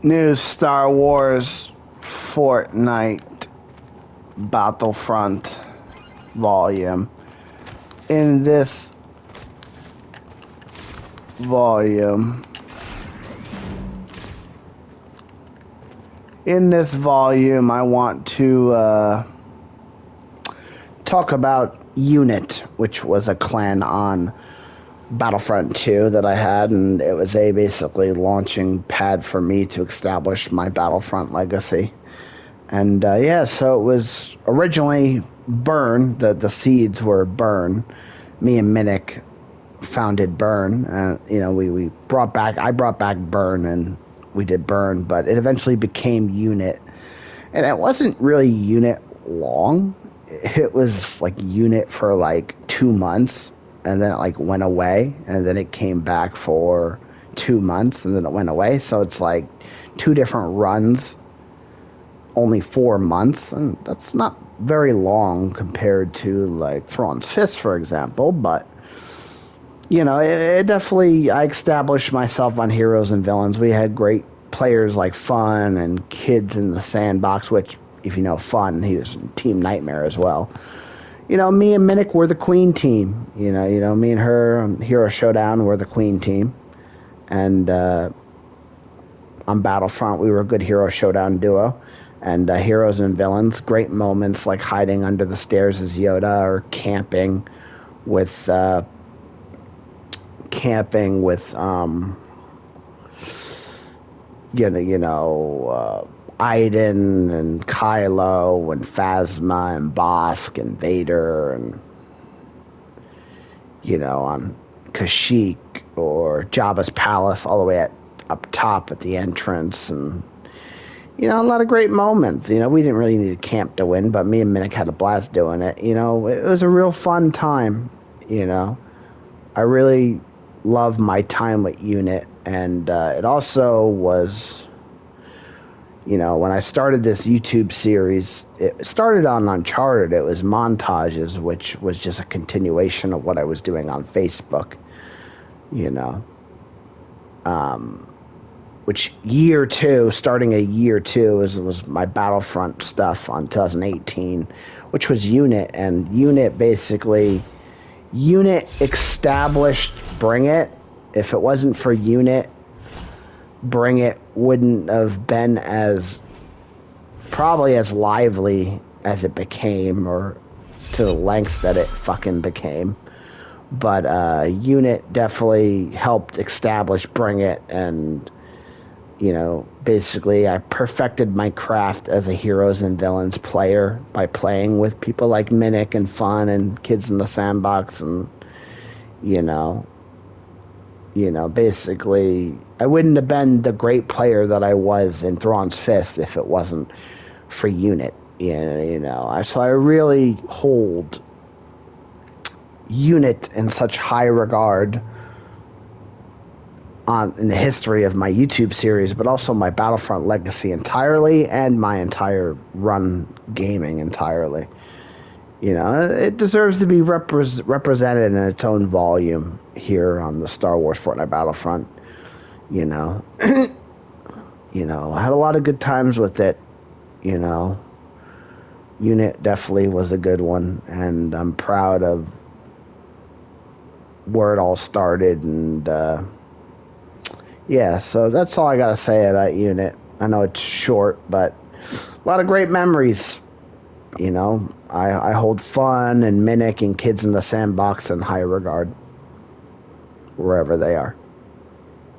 New Star Wars Fortnite Battlefront volume. In this volume, I want to talk about U.N.I.T, which was a clan on Battlefront 2 that I had, and it was a basically launching pad for me to establish my Battlefront legacy. And yeah, so it was originally Burn. The seeds were Burn. Me and Minnick founded Burn. We brought back. I brought back Burn, and we did Burn, but it eventually became U.N.I.T. And it wasn't really U.N.I.T long. It was like U.N.I.T for like 2 months, and then it like went away, and then it came back for 2 months, and then it went away. So it's like two different runs, only 4 months, and that's not very long compared to like Thrawn's Fist, for example. But it definitely, I established myself on heroes and villains. We had great players like Fun and Kids in the Sandbox, which, if you know Fun, he was in Team Nightmare as well. Me and Minnick were the Queen team. Me and her on Hero Showdown were the Queen team. And on Battlefront, we were a good Hero Showdown duo. And heroes and villains, great moments like hiding under the stairs as Yoda, or with camping with Iden and Kylo and Phasma and Bosk and Vader, and on Kashyyyk or Jabba's palace all the way up top at the entrance. And a lot of great moments. We didn't really need a camp to win, but me and Minnick had a blast doing it. It was a real fun time. I really love my time with U.N.I.T, and it also was, when I started this YouTube series, it started on Uncharted. It was montages, which was just a continuation of what I was doing on Facebook, which starting a year two, was my Battlefront stuff on 2018, which was U.N.I.T. And U.N.I.T established Bring It. If it wasn't for U.N.I.T, Bring It wouldn't have been probably as lively as it became, or to the lengths that it fucking became. But U.N.I.T definitely helped establish Bring It, and basically I perfected my craft as a heroes and villains player by playing with people like Minnick and Fun and Kids in the Sandbox. And basically I wouldn't have been the great player that I was in Thrawn's Fist if it wasn't for U.N.I.T. So I really hold U.N.I.T in such high regard in the history of my YouTube series, but also my Battlefront legacy entirely, and my entire run gaming entirely. It deserves to be represented in its own volume here on the Star Wars Fortnite Battlefront. I had a lot of good times with it. U.N.I.T definitely was a good one, and I'm proud of where it all started. And yeah, so that's all I gotta say about U.N.I.T. I know it's short, but a lot of great memories. I hold Fun and Minnick and Kids in the Sandbox in high regard, wherever they are.